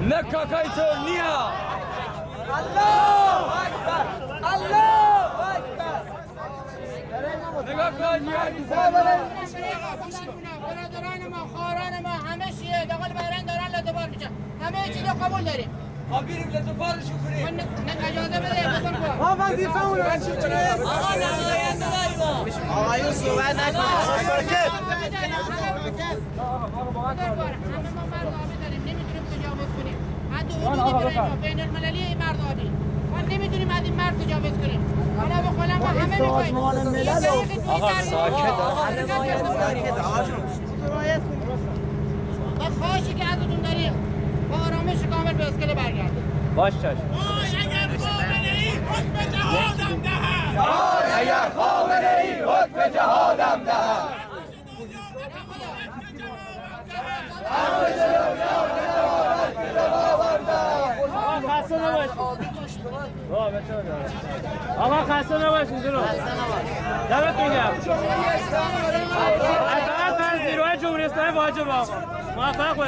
نکاکای تورنیا الله اکبر الله اکبر نگاه کن برادران ما خواهران ما همه شیعه داخل بحرین دارن لطفار میشن همه چیز رو قبول داریم ما بریم لطفارشو کنیم اجازه بده بزرگ ما وظیفه اون آقا نماینده داریم آقایون صحبت نکنید ساکت همه ما مرد آبی داریم نمیتونیم تجاوز کنیم حد حدودی برای ما بین المللی مرد آبی ما نمیتونیم از این مرد تجاوز کنیم حالا به قول ما همه میخواییم آقا ساکت و خواهشی که ازتون داریم با آرامش کامل به اسکله برگردیم باش چشم اگر خامنه‌ای حکم جهادم دهد اگر خامنه‌ای حکم جهادم دهد خسته نباشید. آقا خسته نباشید جلو. دمتون گرم. فقط از نیروهای جمهوری اسلامی واجب آقا. موفق باشید.